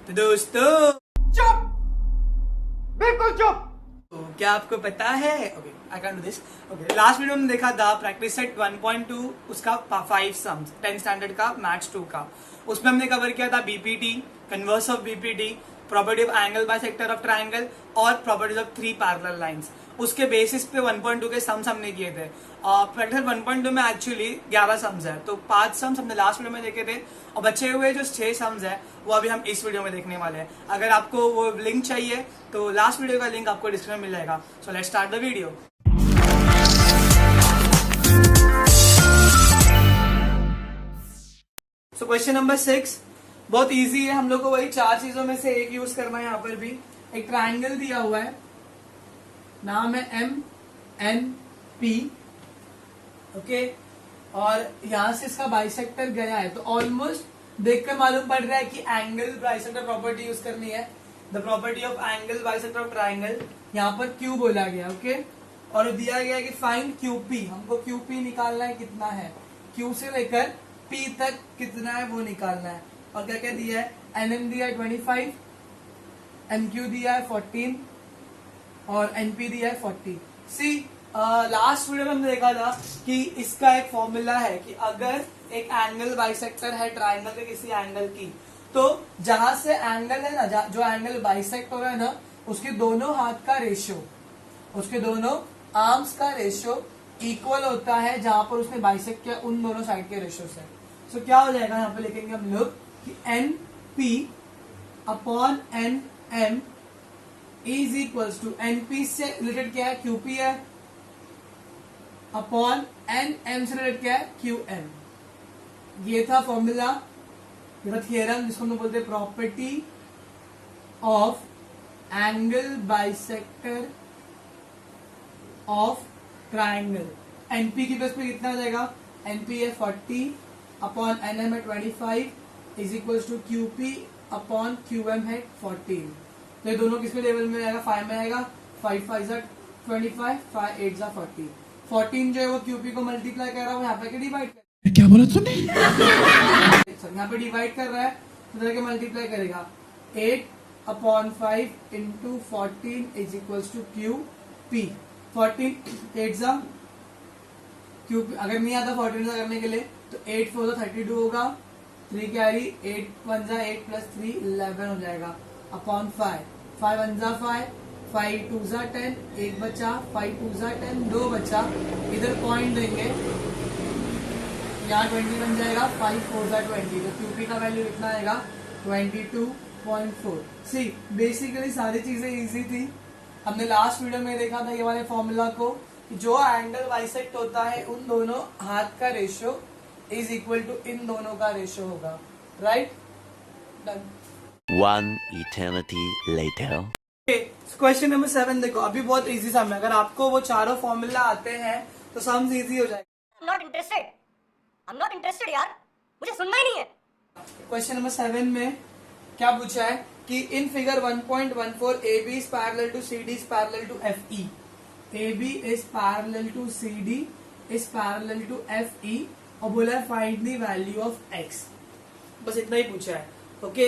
तो दोस्तों चुप, बिल्कुल चुप। तो क्या आपको पता है, okay I can do this. Okay, last video में देखा था प्रैक्टिस सेट 1.2 उसका 5 सम्स 10 स्टैंडर्ड का मैथ्स 2 का। उसमें हमने कवर किया था BPT, converse of BPT, property of angle by sector of triangle और प्रॉपर्टीज ऑफ 3 पैरेलल लाइंस। उसके बेसिस पे 1.2 के सम्स हमने किए थे। प्रैक्टिस 1.2 में एक्चुअली 11 सम्स है, तो 5 सम्स हमने लास्ट वीडियो में देखे थे और बचे हुए जो 6 सम्स है वो अभी हम इस वीडियो में देखने वाले हैं। अगर आपको वो लिंक चाहिए तो लास्ट वीडियो का लिंक आपको डिस्क्रिप्शन में मिल जाएगा। So let's start the video. So question number 6 बहुत इजी है। हम लोग को वही 4 चीजों में से एक यूज करना है। यहाँ पर भी एक ट्राइंगल दिया हुआ है, नाम है MNP, ओके, और यहां से इसका बाइसेक्टर गया है, तो ऑलमोस्ट देखकर मालूम पड़ रहा है कि एंगल बाइसेक्टर प्रॉपर्टी यूज करनी है। The property of angle bisector of triangle, यहाँ पर Q बोला गया, ओके, और दिया गया है कि फाइंड QP। हमको QP निकालना है, कितना है, Q से लेकर P तक कितना है वो निकालना है। और क्या क्या दिया है, NM दिया है 25, MQ दिया है 14 और NP दिया है 40। सी लास्ट वीडियो में हमने देखा था कि इसका एक फॉर्मूला है कि अगर एक एंगल बाइसेक्टर है ट्राइंगल के किसी एंगल की, तो जहां से एंगल है ना, जो एंगल बाइसेक्ट हो रहा है ना, उसके दोनों हाथ का रेशियो, उसके दोनों आर्म्स का रेशियो इक्वल होता है जहां पर उसने बाइसेक्ट किया उन दोनों साइड के रेशियो से। सो क्या हो जाएगा, यहाँ पे लिखेंगे हम लोग कि NP upon NM is equals to, NP से रिलेटेड क्या है, QP है, अपॉन NM से रिलेटेड क्या है, QM। ये था फॉर्मूला, ये था थियरम जिसको हम लोग बोलते हैं property of angle bisector of triangle. NP की बेस पे कितना आ जाएगा, NP है 40 अपॉन NM है 25 is equals to QP upon QM है 14। तो ये दोनों किसके लेवल में आएगा, 5 में आएगा। 5 5 25, 5 8 40। 14 जो है वो QP को मल्टीप्लाई कर रहा है, यहाँ पे डिवाइड कर, क्या बोला तूने? यहाँ पे डिवाइड कर रहा है तो मल्टीप्लाई करेगा। 8 upon 5 into 14 is equals to QP। 14 8 जा QP, अगर नहीं आता 14 से करने के लिए तो 8 4 32 होगा, 3 कैरी, 8 1 जा 8 प्लस 3 11 हो जाएगा, अपॉन 5 5 1 जा 5 5 2 जा 10, एक बचा, 5 2 जा 10, 2 बचा, इधर पॉइंट देंगे, यहाँ 20 बन जाएगा, 5 4 जा 20, तो QP का वैल्यू कितना आएगा 22.4। सी बेसिकली सारी चीजें इजी थी। हमने लास्ट वीडियो में देखा था ये वाले फॉर्मूला को, जो एंगल बाइसेक्ट होता है उन दोनों हाथ का रेशियो इज इक्वल टू इन दोनों का रेशियो होगा, right, done. One eternity later. Question number 7 देखो, अभी बहुत इजी सम है। अगर आपको वो चारों फॉर्मूला आते हैं तो सम्स इजी हो जाएगा। I'm not interested यार, मुझे सुनना ही नहीं है। क्वेश्चन नंबर 7 में क्या पूछा है कि in figure 1.14 AB is parallel to CD is parallel to FE, AB is parallel to CD is parallel to FE, और बोला है find the value of X। बस इतना ही पूछा है, ओके।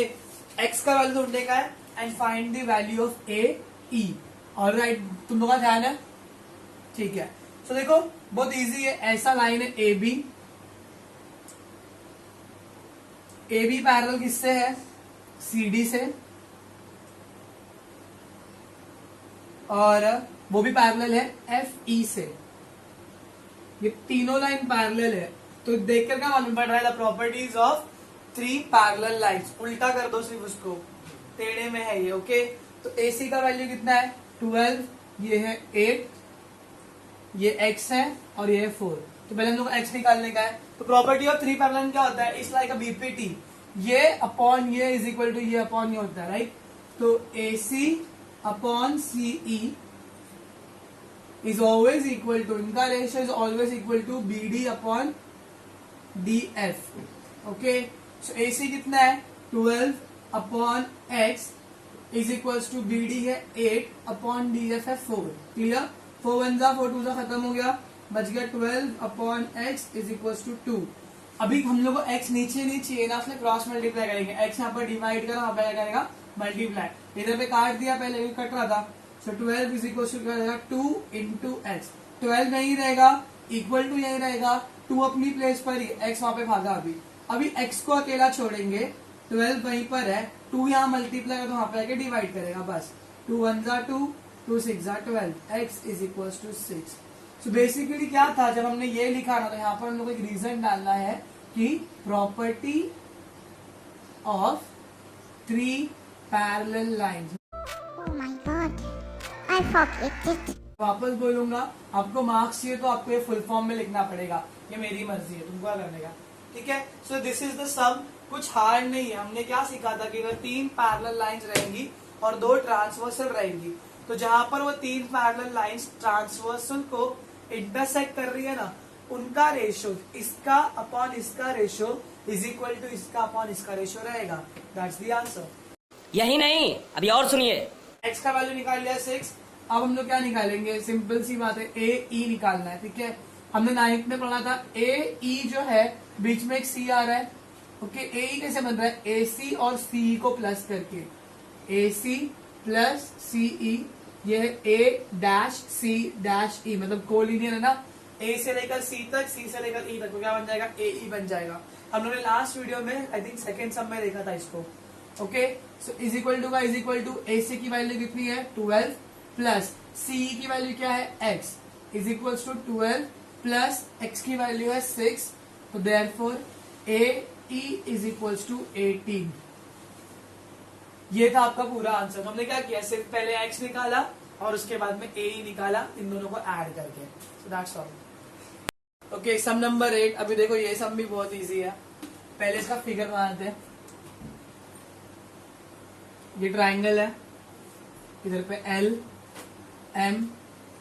X का वैल्यू ढूंढने का है and find the value of AE। Alright, तुम लोगों का ध्यान है, ठीक है। तो देखो बहुत इजी है, ऐसा लाइन है AB, AB पैरेलल किससे है, CD से, और वो भी पैरेलल है FE से। ये तीनों लाइन पैरेलल है, तो देखकर क्या मालूम पड़ रहा है, the properties of 3 parallel lines. उल्टा कर दो सिर्फ उसको, टेढ़े में है ये, ओके। तो AC का वैल्यू कितना है 12, ये है 8, ये X है और ये है 4। तो पहले हम लोग X निकालने का है। तो प्रॉपर्टी ऑफ 3 पैरेलल क्या होता है, इस लाइक BPT, ये अपॉन ये इज इक्वल टू ये अपॉन ये होता है, राइट। तो AC upon CE is always equal to, इनका ratio is always equal to BD upon DF, okay. So AC कितना है 12 upon X is equals to BD है 8 अपॉन DF है 4, क्लियर। 4 1 जा 4 2 जा खत्म हो गया, बच गया 12 upon X is equals to 2। अभी हम लोग को x नीचे नहीं चाहिए ना, इसलिए क्रॉस मल्टीप्लाई करेंगे। x यहाँ पर डिवाइड करा, वहां पर क्या करेगा मल्टीप्लाई। इधर पे काट दिया, पहले भी कट रहा था। सो 12 इज इक्वल टू क्या रहेगा 2 इंटू एक्स। 12 यही रहेगा, इक्वल टू यही रहेगा, 2 अपनी प्लेस पर ही, x वहां पे भागा। अभी x को अकेला छोड़ेंगे, 12 वहीं पर है, 2 यहाँ मल्टीप्लाई तो वहां पे आके डिवाइड करेगा बस। 2 1 जा 2, 2 6 जा 12, x is equal to 6। So basically क्या था, जब हमने ये लिखा ना तो यहाँ पर हम लोग को एक रीजन डालना है कि property of 3 parallel lines. Oh my god, I forget it. वापस बोलूंगा, आपको मार्क्स चाहिए तो आपको ये फुल फॉर्म में लिखना पड़ेगा, ये मेरी मर्जी है, तुमको क्या करने का, ठीक है। सो दिस इज द सम, कुछ हार्ड नहीं है। हमने क्या सीखा था कि अगर 3 पैरेलल लाइंस रहेंगी और 2 ट्रांसवर्सल रहेंगी, तो जहां पर वो 3 पैरेलल लाइंस ट्रांसवर्सल को इंटरसेक्ट कर रही है ना, उनका रेशियो इसका अपॉन इसका रेशियो इज इक्वल टू इसका अपॉन इसका रेशियो रहेगा। That's the answer. यही नहीं, अभी और सुनिए। x का वैल्यू निकाल लिया 6। अब हम लोग क्या निकालेंगे, सिंपल सी बात है, ए ई निकालना है, ठीक है। हमने 9th में पढ़ा था ए ई जो है बीच में एक सी आ रहा है, ओके। ए ई कैसे बन रहा है, ए सी और सी को प्लस करके, ए सी प्लस सी ई, ये ए डैश सी डैश ई, मतलब कोलिनियर है ना, ए से लेकर सी तक, सी से लेकर ई तक, तो क्या बन जाएगा, ए ई बन जाएगा। हम लोगों ने लास्ट वीडियो में आई थिंक सेकंड सम में देखा था इसको, okay. So is equal to का is equal to A C की वैल्यू कितनी है 12 प्लस सी की वैल्यू क्या है x is equal to 12 plus x की वैल्यू है 6, तो therefore A E is equal to 18। ये था आपका पूरा आंसर। हमने क्या किया, सिर्फ पहले x निकाला और उसके बाद में ए ई निकाला, इन दोनों को ऐड करके। So that's all. Okay, sum number 8। अभी देखो ये सम भी बहुत इजी है। पहले इसका फिगर बनाते हैं। ये ट्राइंगल है, इधर पे L M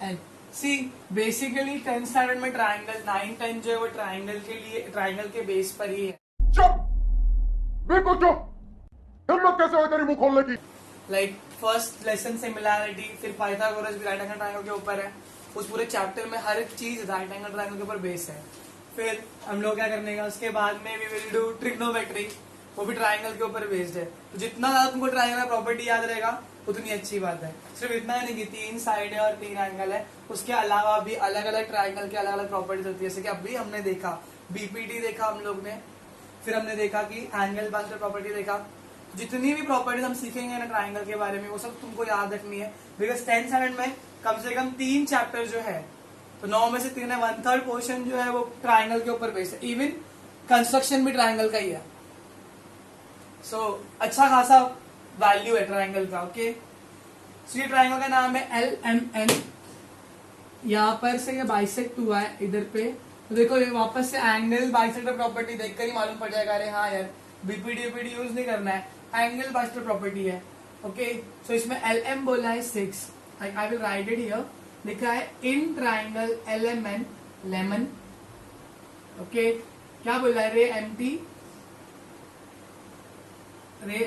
N। See basically 10th standard में ट्राइंगल 9 10 जो है वो ट्राइंगल के लिए, ट्राइंगल के बेस पर ही है। चुप, बिल्कुल चुप। हिम्मत कैसे हुई तेरी मुंह खोलने की? लाइक फर्स्ट लेसन सिमिलैरिटी, फिर पाइथागोरस भी राइट एंगल ट्राइंगल के ऊपर है। उस पूरे चैप्टर में हर एक चीज राइट एंगल ट्राइंगल के ऊपर बेस है। फिर हम लोग क्या करने का, उसके बाद में वी विल डू ट्रिग्नोमेट्री, वो भी ट्राइंगल के ऊपर बेस्ड है। तो जितना ज्यादा तुमको ट्राइंगल प्रॉपर्टी याद रहेगा उतनी अच्छी बात है। सिर्फ इतना ही नहीं कि 3 साइड है और 3 एंगल है, उसके अलावा भी अलग अलग ट्राइंगल के अलग अलग प्रॉपर्टीज होती है। जैसे कि अभी हमने देखा बीपीटी देखा हम लोग ने, फिर हमने देखा कि एंगल बास्टर प्रॉपर्टी देखा। जितनी भी प्रॉपर्टीज हम सीखेंगे ना ट्राइंगल के बारे में, वो सब तुमको याद रखनी है। बिकॉज 10th स्टैंडर्ड में कम से कम 3 चैप्टर जो है, तो 9 में से 3 है, 1/3 पोर्शन जो है वो ट्राइंगल के ऊपर बेस्ड है। इवन कंस्ट्रक्शन भी ट्राइंगल का ही है। सो अच्छा खासा वैल्यू है ट्राइंगल का, ओके। सो ये ट्राइंगल का नाम है LMN। यहाँ पर से ये बाइसेक्ट हुआ है इधर पे, तो देखो ये वापस से एंगल बाइसेक्टर प्रॉपर्टी देखकर ही मालूम पड़ जाएगा, अरे हाँ यार बीपीडी यूज नहीं करना है, एंगल बाइसेक्टर प्रॉपर्टी है, ओके। सो इसमें LM बोला है 6, I will write it here. लिखा है in triangle LMN lemon, okay. क्या बोला है, रे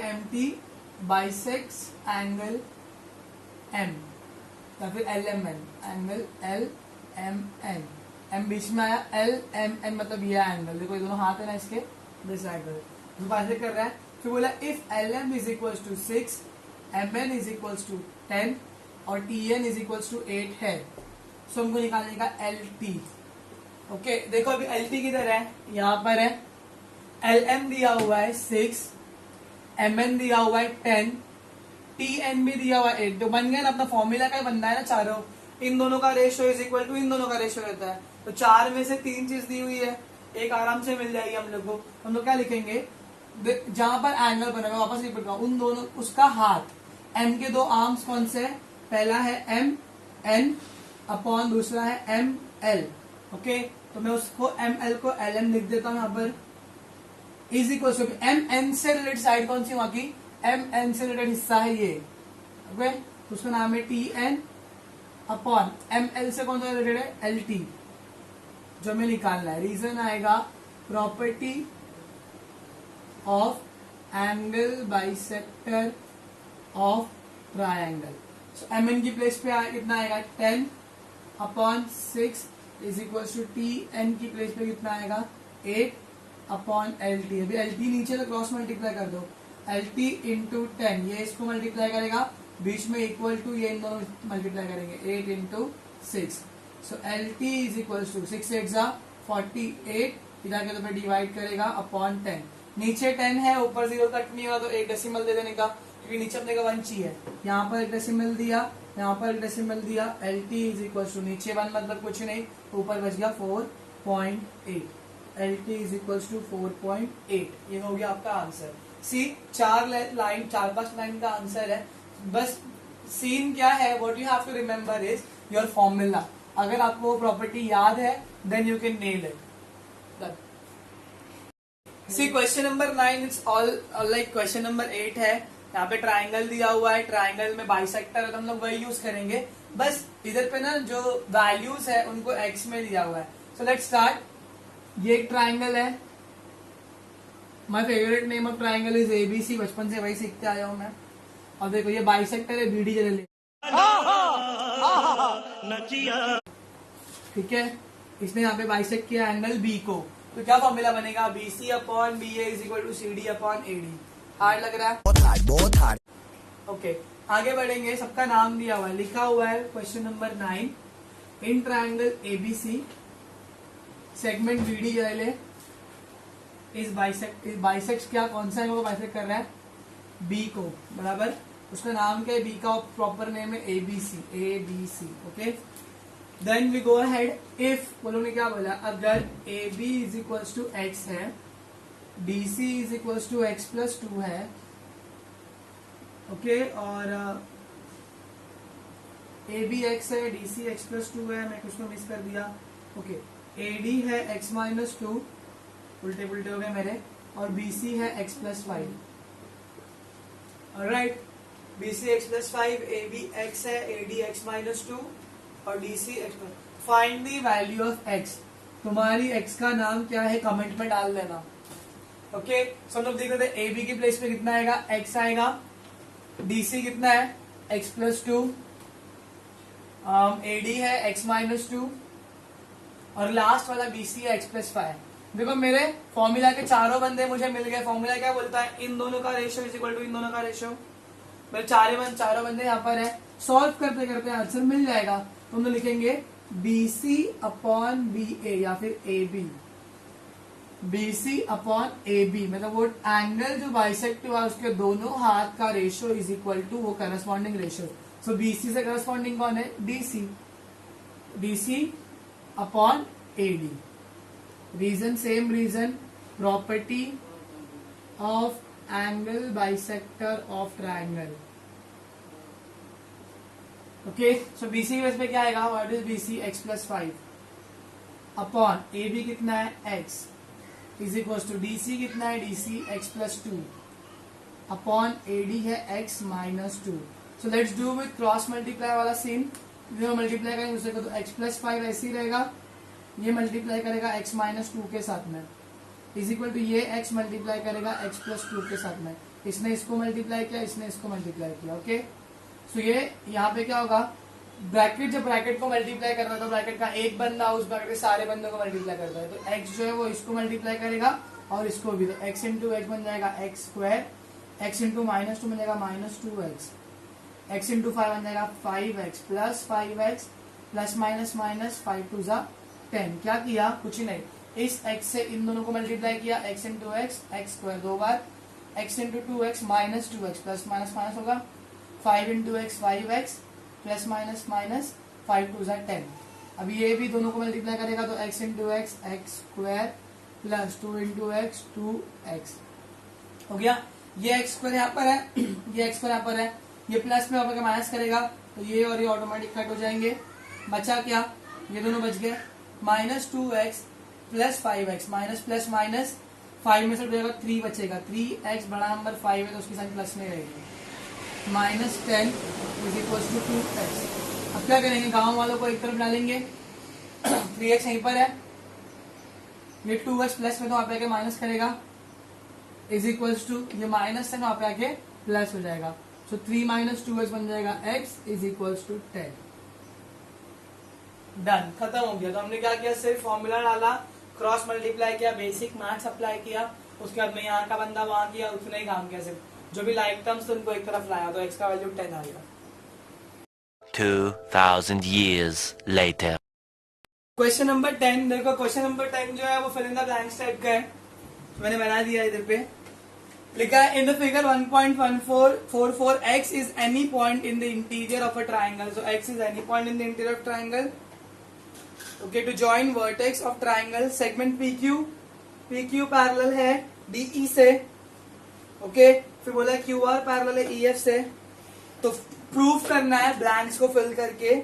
एम्प्टी बाइसेक्स एंगल M, या फिर LMN, एंगल LMN, M बीच में आया, LMN मतलब ये एंगल, देखो ये दोनों हाथ है ना इसके, दिस एंगल जो बाइसेक्ट कर रहा है। फिर बोला if LM is equal to 6, MN is equal to 10 और TN इज इक्वल टू 8 है, सो हमको निकालने का LT, ओके। देखो अभी LT किधर है, यहाँ पर है। LM दिया हुआ है 6, MN दिया हुआ है 10, TN भी दिया हुआ है 8, तो बन गया ना, अपना फॉर्मूला का बनना है ना चारों। इन दोनों का रेशियो इज इक्वल टू इन दोनों का रेशियो रहता है, तो 4 में से 3 चीज दी हुई है, एक आराम से मिल जाएगी हम लोग को। हम लोग क्या लिखेंगे, जहां पर एंगल बना, वापस रिपीट करूं, उन दोनों, उसका हाथ, M के 2 आर्म्स कौन से है, पहला है MN अपॉन दूसरा है ML, ओके। तो मैं उसको ML को LM लिख देता हूं यहाँ पर, इज इक्वल टू MN से रिलेटेड साइड कौन सी, वहां की MN से रिलेटेड हिस्सा है ये, ओके। तो उसका नाम है TN अपॉन ML से कौन सा रिलेटेड है, LT, जो हमें निकालना है। रीजन आएगा property of angle bisector of triangle. So MN की प्लेस पे कितना आएगा 10 अपॉन 6 इज इक्वल टू TN की प्लेस पे कितना आएगा 8 अपॉन एल टी। अभी एल टी नीचे तो क्रॉस मल्टीप्लाई कर दो, एल टी इंटू 10, ये इसको मल्टीप्लाई करेगा, बीच में इक्वल टू ये इन दोनों मल्टीप्लाई करेंगे, 8 into 6। So L T is equal to 6 8 जा 48, इधर के तो पे डिवाइड करेगा अपॉन 10। नीचे 10 है, ऊपर 0 कट नहीं होगा तो एक डेसिमल दे देने का, क्योंकि नीचे अपने का 1 चाहिए। यहाँ पर एक डेसिमल दिया, यहाँ पर एक डेसिमल दिया, L T is equal to नीचे 1 मतलब कुछ नहीं, ऊपर बच गया 4.8। L T is equal to 4.8। ये हो गया आपका आंसर। सी 4-5 लाइन का आंसर है। बस सीन क्या है, what you have to remember is your formula. अगर आपको वो प्रॉपर्टी याद है then you can nail it. See question number 9 it's all like question number 8 है। यहाँ पे ट्राइंगल दिया हुआ है, ट्राइंगल में बाइसेक्टर है तो हम लोग वही यूज करेंगे। बस इधर पे ना जो वैल्यूज है उनको एक्स में दिया हुआ है। So let's start. ये एक ट्राइंगल है, my favourite name of triangle is ABC, बचपन से वही सीखते आया हूं मैं। और देखो ये बाइसेक्टर है, बीडी जले, ठीक है। इसने यहाँ पे बाइसेक्ट किया एंगल बी को, तो क्या फॉर्मूला बनेगा, B C upon B A is equal to C D upon A D. Hard लग रहा है, बहुत हार्ड। ओके आगे बढ़ेंगे। सबका नाम दिया हुआ है, लिखा हुआ है question number 9, in triangle ABC segment BD जले इस बाइसेक्ट क्या, कौन सा एंगल को बाइसेक्ट कर रहा है, बी को, बराबर। उसका नाम क्या है, बी का प्रॉपर नेम है ABC, ABC. Okay then we go ahead, if बोलो ने क्या बोला, अगर A B is equal to X है, D C is equal to X plus 2 है, ओके, और ए बी एक्स है, डी सी एक्स प्लस 2 है, मैं कुछ तो मिस कर दिया, ओके, ए डी है एक्स माइनस 2, उल्टे पुल्टे हो गए मेरे, और बी सी है x plus 5। Alright, B C x plus 5, A B x है, ए डी एक्स माइनस 2 और D C x plus. Find the value of x. तुम्हारी एक्स का नाम क्या है कमेंट में डाल देना। ओके सो हम लोग देख रहे थे ए बी की प्लेस पे कितना आएगा, एक्स आएगा, डी सी कितना है एक्स प्लस 2, ए डी है एक्स माइनस 2 और लास्ट वाला बी सी है एक्स प्लस 5। देखो मेरे फॉर्मूला के चारों बंदे मुझे मिल गए। फॉर्मूला क्या बोलता है, इन दोनों का रेशियो इज इक्वल टू इन दोनों का रेशियो। मेरे चारों बंदे यहाँ पर है, सॉल्व करते करते आंसर मिल जाएगा। तो हम लोग लिखेंगे B C upon B A या फिर A B, B C upon A B, मतलब वो एंगल जो बाइसेक्ट हुआ उसके दोनों हाथ का रेशियो इज इक्वल टू वो corresponding ratio. So B C से करस्पॉन्डिंग कौन है, D C, D C upon A D. Reason same reason, property of angle bisector of triangle. Okay so BC के बेस पे क्या आएगा, what is BC, X plus 5 upon A B कितना है X is equal to D C कितना है, D C x plus 2 upon A D है X minus 2। So let's do with cross multiply वाला सीन। जो मल्टीप्लाई करेंगे दूसरे को, तो एक्स प्लस 5 ऐसे ही रहेगा, ये मल्टीप्लाई करेगा एक्स माइनस 2 के साथ में इज इक्वल टू ये एक्स मल्टीप्लाई करेगा एक्स प्लस 2 के साथ में। इसने इसको मल्टीप्लाई किया, इसने इसको मल्टीप्लाई किया। ओके सो ये यहाँ पे क्या होगा, ब्रैकेट, जब ब्रैकेट को मल्टीप्लाई कर रहा है तो ब्रैकेट का एक बंदा उस ब्रैकेट के सारे बंदों को मल्टीप्लाई करता है, तो एक्स जो है वो इसको मल्टीप्लाई करेगा और इसको भी, तो एक्स इंटू एक्स बन जाएगा x square, x into minus 2 बन जाएगा माइनस 2x, एक्स इंटू 5 बन जाएगा 5x plus 5x plus minus minus 5 टू जा 10। क्या किया, कुछ ही नहीं, इस x से इन दोनों को मल्टीप्लाई किया, x into X, X square 2 बार, x into 2x minus 2x plus minus minus होगा, 5 into X 5x plus minus minus 5 टू जा 10। अब ये भी दोनों को मल्टीप्लाई करेगा तो x into X, X square plus 2 into x 2x हो गया। ये एक्स स्क्वायर यहाँ पर है, ये एक्स स्क्वायर यहाँ पर है, ये प्लस में होकर माइनस करेगा तो ये और ये ऑटोमेटिक कट हो जाएंगे। बचा क्या, ये दोनों बच गए, minus 2x plus 5x, minus plus minus 5 में से जाएगा 3 बचेगा, 3x बड़ा नंबर 5 है तो उसकी साइन प्लस में रहेगी, minus 10 is equal to 2x। अब क्या करेंगे, गांव वालों को एक तरफ डालेंगे, 3x यहीं पर है, ये 2x प्लस में तो वहां पे आके माइनस करेगा इज इक्वल टू ये माइनस से वहां पे आके प्लस हो जाएगा। सो 3 माइनस 2x बन जाएगा x is equal to 10। Done, खत्म हो गया। तो हमने क्या किया, सिर्फ फॉर्मूला डाला, क्रॉस मल्टीप्लाई किया, बेसिक मैथ्स अप्लाई किया, उसके बाद में यहाँ का बंदा वहां किया, उतना ही काम किया सिर्फ। जो भी लाइक टर्म्स थे उनको एक तरफ लाया, तो x का वैल्यू 10 आ गया। 2000 years later. क्वेश्चन नंबर 10 देखो, क्वेश्चन नंबर 10 जो है वो fill in the blanks type का है, मैंने बना दिया इधर पे। लिखा है in the figure 1.1444 x is any point in the interior of a triangle. So x is any point in the interior of triangle. Okay, to join vertex of triangle segment PQ parallel है DE से। Okay, फिर बोला QR parallel है EF से। तो proof करना है blanks को फिल करके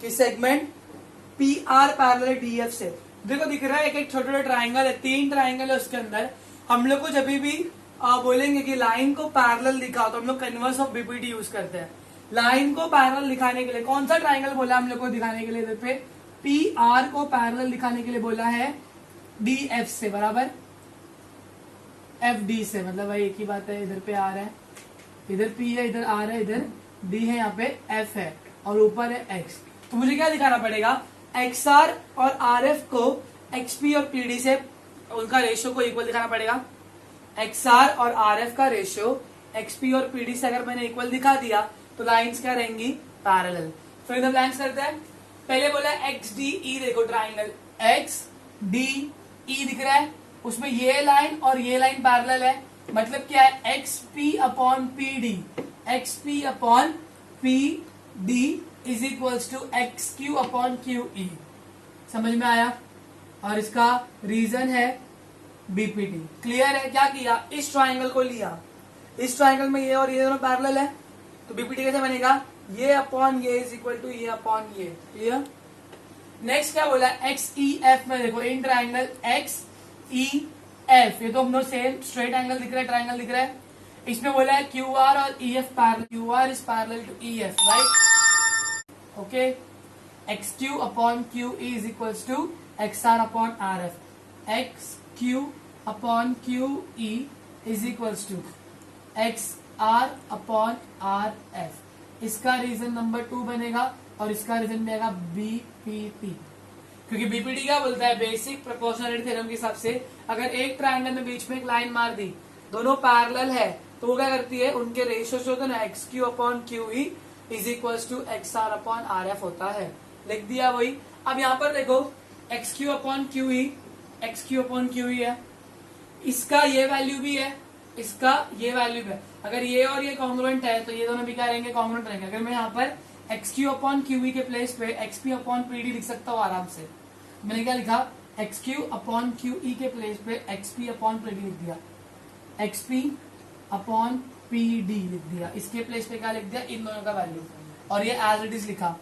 कि सेगमेंट PR पैरेलल है DF से। देखो दिख रहा है एक छोटा छोटा ट्राइंगल है, 3 ट्राइंगल है उसके अंदर। हम लोग को जब भी बोलेंगे कि लाइन को पैरेलल दिखाओ तो हम लोग कन्वर्स ऑफ BPT यूज करते हैं। लाइन को पैरेलल दिखाने के लिए कौन सा ट्राइंगल बोला हम लोग को दिखाने के लिए, इधर पे PR को पैरेलल दिखाने के लिए बोला है DF से, बराबर FD से, मतलब भाई एक ही बात है। इधर पे R है, इधर P है, इधर R है, इधर D है, यहाँ पे F है और ऊपर है X। तो मुझे क्या दिखाना पड़ेगा, XR और RF को XP और PD से उनका रेशियो को इक्वल दिखाना पड़ेगा। XR और RF का रेशियो XP और PD से अगर मैंने इक्वल दिखा दिया तो लाइंस क्या रहेंगी, पैरेलल। फिर इन द ब्लैंक्स करते हैं। पहले बोला XDE, देखो ट्राइंगल XDE दिख रहा है, उसमें ये लाइन और ये लाइन पैरेलल है, मतलब क्या है XP upon PD, XP upon PD is equals to XQ upon QE। समझ में आया? और इसका रीजन है BPT। क्लियर है? क्या किया, इस ट्राइंगल को लिया, इस ट्राइंगल में ये और ये दोनों पैरेलल है, तो BPT कैसे बनेगा, ये अपॉन ये इज इक्वल टू ये अपॉन ये। क्लियर? नेक्स्ट क्या बोला, XEF में देखो इन ट्राइंगल XEF, ये तो हम लोग सेम स्ट्रेट एंगल दिख रहा है, ट्राइंगल दिख रहा है। इसमें बोला है QR और EF parallel, QR is parallel to EF, right? Okay, XQ upon QE is equals to XR upon RF, XQ upon QE is equals to XR upon RF। इसका रीजन नंबर 2 बनेगा और इसका रीजन बनेगा BPT, क्योंकि BPT क्या बोलता है, basic proportionality theorem के हिसाब से अगर एक ट्राइंगल में बीच में एक लाइन मार दी, दोनों पैरेलल है, तो वो क्या करती है, उनके रेशियो जो होता है ना XQ upon QE is equals to XR upon RF होता है। लिख दिया वही। अब यहाँ पर देखो XQ upon QE, XQ upon QE है, इसका ये वैल्यू भी है, इसका ये वैल्यू भी है। अगर ये और ये कॉन्ग्रुएंट है तो ये दोनों भी क्या रहेंगे, कॉन्ग्रुएंट रहेंगे। अगर मैं यहाँ पर XQ अपॉन QE के प्लेस पे XP अपॉन PD लिख सकता हूँ आराम से। मैंने क्या लिखा, XQ अपॉन QE के प्लेस पे XP अपॉन PD लिख दिया, XP अपॉन PD लिख दिया, इसके प्लेस पे क्या लिख दिया, इन दोनों का वैल्यू, और ये एज इट इज लिखा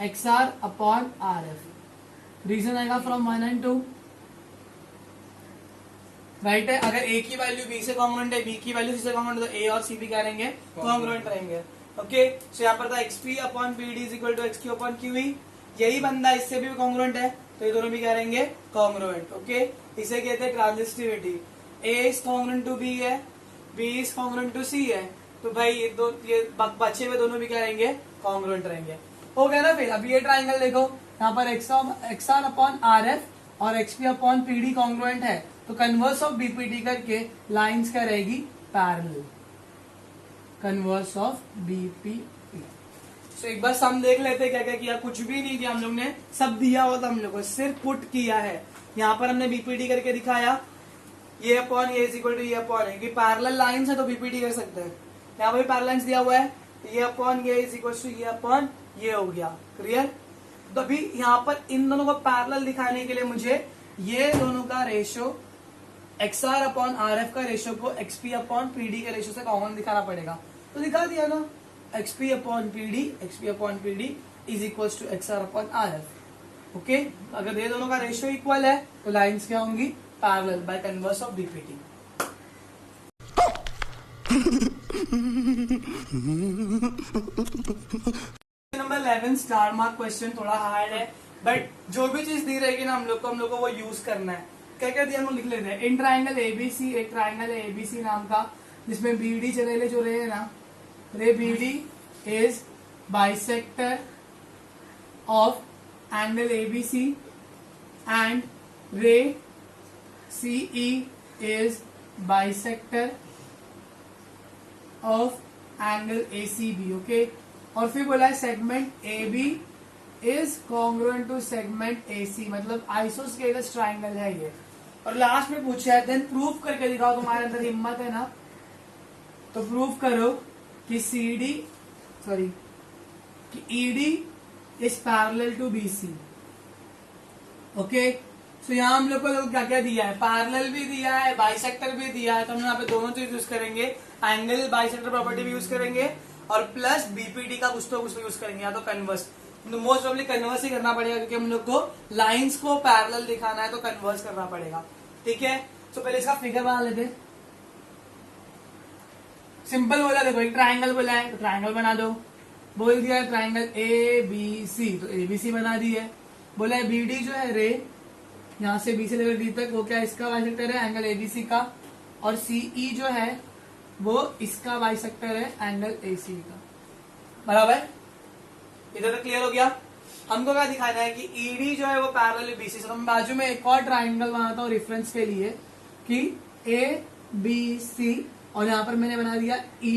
XR अपॉन RF। रीजन आएगा फ्रॉम 1 and 2, राइट है। अगर A की वैल्यू B से कॉन्ग्रुएंट है, B की वैल्यू C से कॉन्ग्रुएंट है, तो A और C भी क्या रहेंगे, कॉन्ग्रुएंट रहेंगे। ओके, सो यहाँ पर था XP upon PD is equal to XQ upon QE, यही बंदा इससे भी कॉन्ग्रुएंट है, तो ये दोनों भी क्या रहेंगे, कॉन्ग्रुएंट। ओके, इसे कहते हैं transitivity. A is congruent to B है, B is congruent to C है, तो भाई ये बचे हुए दोनों भी क्या रहेंगे, कॉन्ग्रुएंट रहेंगे। हो गया ना। फिर अब ये ट्राइंगल देखो, यहाँ पर XR अपॉन RF और XP अपॉन PD कॉन्ग्रुएंट है, तो कन्वर्स ऑफ BPT करके लाइंस क्या रहेगी, पैरेलल, कन्वर्स ऑफ BPT। सो एक बार सम देख लेते क्या क्या किया। कुछ भी नहीं किया हम लोग ने, सब दिया हुआ था हम लोग को, सिर्फ पुट किया है। यहाँ पर हमने BPT करके दिखाया, ये अपॉन ये इज इक्वल टू ये अपॉन है, कि पैरेलल लाइंस है तो BPT कर सकते हैं। यहाँ पर पैरेलल दिया हुआ है, ये अपॉन ये इज इक्वल टू ये अपॉन ये हो गया। क्लियर? तो अभी यहाँ पर इन दोनों को पैरेलल दिखाने के लिए मुझे ये दोनों का रेशियो XR अपॉन RF का रेशियो को XP अपॉन PD के रेशियो से कॉमन दिखाना पड़ेगा, तो दिखा दिया ना, XP upon PD is equal to XR upon RF। Okay, अगर ये दोनों का रेशियो इक्वल है तो लाइंस क्या होंगी, parallel by converse of BPT। Number 11 star mark question थोड़ा हार्ड है, बट जो भी चीज दी रहेगी ना हम लोग को वो यूज करना है। क्या क्या दिया हम लोग लिख लेते हैं। इन ट्राइंगल ABC, एक ट्राइंगल है ABC नाम का, जिसमें BD चले जो रहे ना, ray BD is bisector of angle ABC and ray CE is bisector of angle ACB, okay. और फिर बोला है segment AB is congruent to segment AC, मतलब आइसोस्केलस ट्राइंगल है ये। और लास्ट में पूछा है देन प्रूव करके दिखाओ, तुम्हारे अंदर हिम्मत है ना तो प्रूव करो कि ED is parallel to BC, okay. So यहाँ हम लोग को क्या क्या दिया है, पैरेलल भी दिया है, बाइसेक्टर भी दिया है, तो हम यहाँ पे दोनों चीज यूज करेंगे, एंगल बाइसेक्टर प्रॉपर्टी भी यूज करेंगे और प्लस BPD का कुछ तो यूज करेंगे, या तो कन्वर्स। मोस्ट प्रॉब्ली कन्वर्स ही करना पड़ेगा क्योंकि हम लोग को लाइंस को पैरेलल दिखाना है तो कन्वर्स करना पड़ेगा, ठीक है। तो पहले इसका फिगर बना लेते। सिंपल बोला, देखो एक ट्राइंगल बोला है तो ट्राइंगल बना दो। बोल दिया है ट्राइंगल ABC तो ABC बना दी है। बोला है BD जो है रे यहाँ से B से लेकर D तक, वो क्या इसका बाइसेक्टर है एंगल ABC का, और CE जो है वो इसका बाइसेक्टर है एंगल AC का, बराबर। इधर तक क्लियर हो गया। हमको क्या दिखाना है कि ED जो है वो पैरेलल BC से। तो मैं बाजू में एक और ट्राइंगल बनाता हूँ रेफरेंस के लिए कि ABC और यहाँ पर मैंने बना दिया E,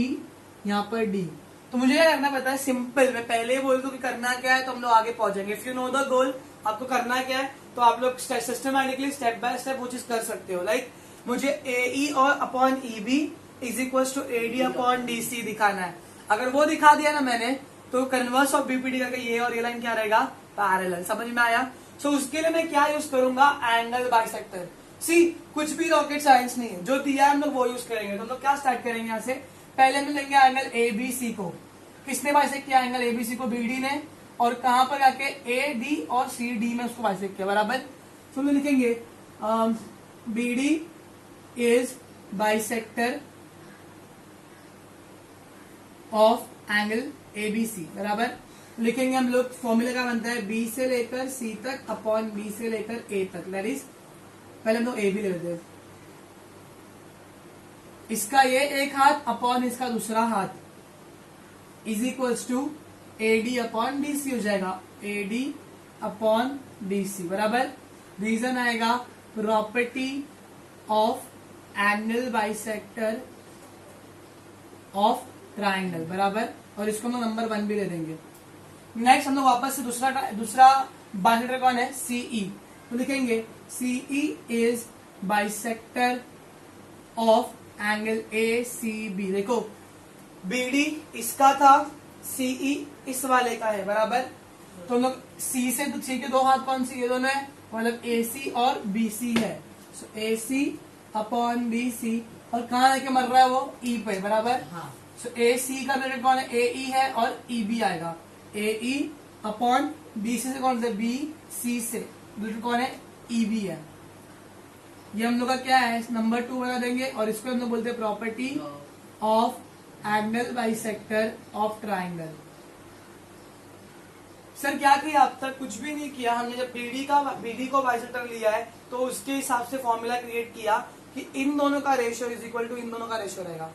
यहाँ पर D। तो मुझे क्या करना पता है, सिंपल, मैं पहले ही बोल दूं कि करना क्या है तो हम लोग आगे पहुंचेंगे। If you know the goal, आपको करना क्या है तो आप लोग सिस्टमैटिकली स्टेप बाय स्टेप वो चीज कर सकते हो। लाइक मुझे AE और upon EB is equal to AD upon DC दिखाना है। अगर वो दिखा दिया ना मैंने तो कन्वर्स ऑफ BPD करके ये और ये लाइन क्या रहेगा, पैरेलल। समझ में आया। सो उसके लिए मैं क्या यूज करूंगा, एंगल बाइसेक्टर। सी कुछ भी रॉकेट साइंस नहीं है, जो दिया है हम लोग वो यूज करेंगे। तो हम लोग क्या स्टार्ट करेंगे, यहाँ से पहले हम लेंगे एंगल ABC को। किसने बाइसेक्ट किया एंगल ABC को, BD ने, और कहां पर जाके AD और CD में उसको बाइसेक्ट किया, बराबर। तो हम लिखेंगे BD is bisector of angle ABC, बराबर। लिखेंगे हम लोग, फॉर्मूला क्या बनता है, B से लेकर C तक अपॉन B से लेकर A तक, दैट इज, पहले हम लोग AB ले लेते हैं, इसका ये एक हाथ अपॉन इसका दूसरा हाथ is equals to AD upon DC हो जाएगा, AD अपॉन DC, बराबर। रीजन आएगा property of angle bisector of triangle, बराबर। और इसको हम नंबर 1 भी ले देंगे। नेक्स्ट हम लोग वापस से दूसरा बाइसेक्टर कौन है, CE। तो लिखेंगे CE is bisector of angle ACB। देखो BD इसका था, CE इस वाले का है, बराबर। तो हम लोग C के दो हाथ कौन सी, ये दोनों है, मतलब AC और BC है। सो AC अपॉन BC, और कहाँ लेके मर रहा है वो, E पे, बराबर। सो AC का रिलेटेड कौन है, AE है, और EB आएगा, AE अपॉन BC से कौन से, BC से रिलेटेड कौन है, EB है। ये हम लोग का क्या है, नंबर 2 बना देंगे, और इसको हम लोग बोलते हैं property of angle bisector of triangle. Sir क्या किया अब तक, कुछ भी नहीं किया हमने। जब BD को बाइसेक्टर लिया है तो उसके हिसाब से फॉर्मूला क्रिएट किया कि इन दोनों का रेशियो इज इक्वल टू इन दोनों का रेशियो रहेगा,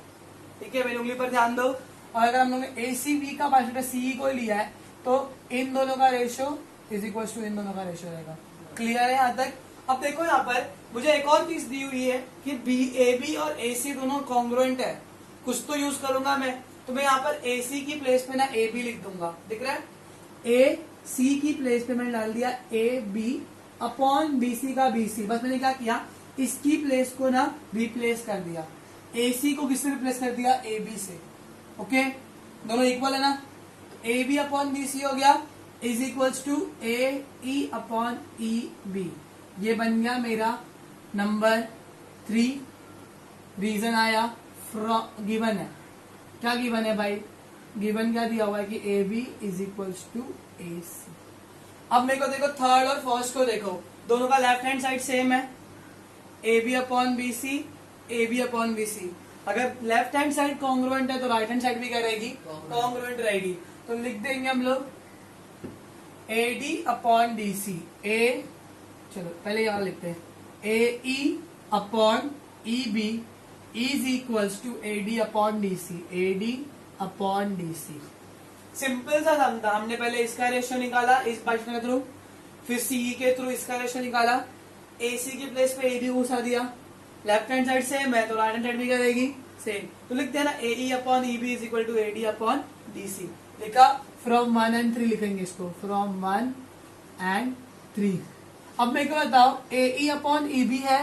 ठीक है। मेरी उंगली पर ध्यान दो। और अगर हम लोगों ने ACB का बाइसेक्टर CE को लिया है तो इन दोनों का रेशियो इज इक्वल टू इन दोनों का रेशियो रहेगा। क्लियर है यहाँ तक। अब देखो यहाँ पर मुझे एक और चीज दी हुई है कि AB और AC दोनों कॉन्ग्रुएंट है, कुछ तो यूज करूंगा मैं। तो मैं यहाँ पर AC की प्लेस पे ना AB लिख दूंगा, दिख रहा है। AC की प्लेस पे मैंने डाल दिया AB अपॉन BC का BC। बस मैंने क्या किया, इसकी प्लेस को ना रिप्लेस कर दिया, AC को किससे रिप्लेस कर दिया, AB से, ओके। दोनों इक्वल है ना, AB अपॉन BC हो गया is equals to AE upon EB। ये बन गया मेरा नंबर 3। रीजन आया गिवन है, क्या गिवन है भाई, गिवन क्या दिया हुआ है कि AB is equals to AC। अब मेरे को देखो थर्ड और फर्स्ट को देखो, दोनों का लेफ्ट हैंड साइड सेम है, AB upon BC, AB upon BC। अगर लेफ्ट हैंड साइड कॉन्ग्रुएंट है तो राइट हैंड साइड भी क्या रहेगी, कॉन्ग्रुएंट रहेगी। तो लिख देंगे हम लोग AD अपॉन DC, चलो पहले यहाँ लिखते हैं, AE upon EB is equals to AD upon DC, AD upon DC। Simple सा सम था। हमने पहले इसका रेशियो निकाला इस बाइसेक्टर के थ्रू, फिर CE के थ्रू इसका रेशियो निकाला, AC की प्लेस पे AB घुसा दिया, लेफ्ट हैंड साइड सेम है तो राइट हैंड साइड भी करेगी सेम, तो लिखते हैं ना AE upon EB is equal to AD upon DC। लिखा फ्रॉम 1 and 3 लिखेंगे इसको, फ्रॉम 1 and 3। अब मेरे को बताओ AE अपॉन EB है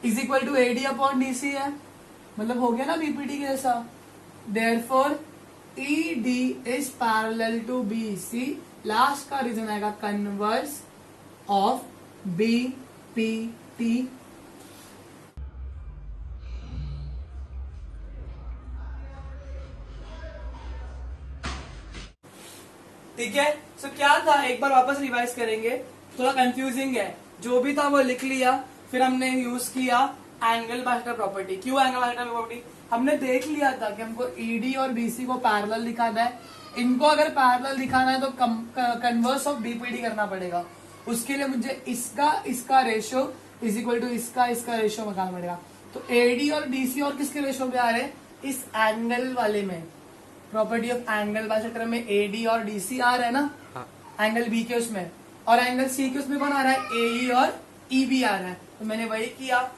is equal to AD upon DC है, मतलब हो गया ना BPD के जैसा। Therefore ED is parallel to BC, last का रीजन आएगा कन्वर्स ऑफ BPT। ठीक है, सो क्या था एक बार वापस रिवाइज करेंगे, थोड़ा कंफ्यूजिंग है, जो भी था वो लिख लिया। फिर हमने यूज किया एंगल बाइसेक्टर प्रॉपर्टी। क्यों एंगल बाइसेक्टर प्रॉपर्टी? हमने देख लिया था कि हमको ED और BC को पैरेलल दिखाना है, इनको अगर पैरेलल दिखाना है तो कन्वर्स ऑफ BPD करना पड़ेगा। उसके लिए मुझे इसका रेशियो इज इक्वल टू इसका रेशियो निकालना पड़ेगा। तो AD और DC और किसके रेशियो पे आ रहे हैं? इस एंगल वाले में, प्रॉपर्टी ऑफ एंगल बाइसेक्टर में AD और DC आ रहा है ना, एंगल B के उसमें, और एंगल C के उसमें कौन आ रहा है? AE और EB आ रहा है। तो मैंने वही किया,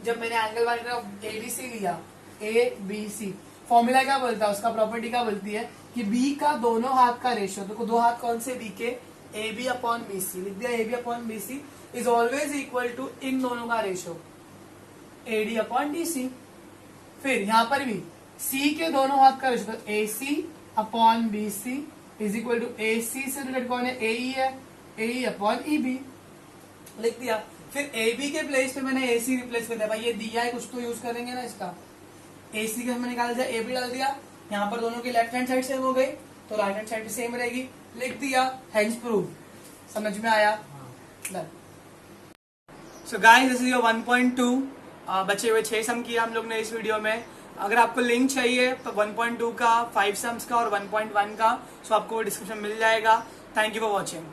जब मैंने एंगल बाइसेक्टर ABC लिया, ABC फॉर्मूला क्या बोलता है, उसका प्रॉपर्टी क्या बोलती है कि B का दोनों हाथ का रेशियो, तो दो हाथ कौन से? B के, AB अपॉन BC लिख दिया। AB upon BC is always equal to इन दोनों का रेशियो AD अपॉन DC। फिर यहाँ पर भी C के दोनों हाथ का रेशियो, तो AC upon BC is equal to AC से रिलेटेड कौन है? AE है, AE अपॉन EB लिख दिया। फिर AB के प्लेस पे मैंने AC रिप्लेस कर दिया, भाई ये दिया है कुछ तो यूज करेंगे ना इसका। AC का हमने निकाल दिया, AB डाल दिया, यहाँ पर दोनों की लेफ्ट हैंड साइड सेम हो गई तो राइट हैंड साइड भी सेम रहेगी, लिख दिया, हेंस प्रूव। समझ में आया? So guys this is your 1.2 बचे हुए 6 सम किया हम लोग ने इस वीडियो में। अगर आपको लिंक चाहिए तो 1.2 का, 5 सम्स का और 1.1 का, सो आपको डिस्क्रिप्शन मिल जाएगा। Thank you for watching.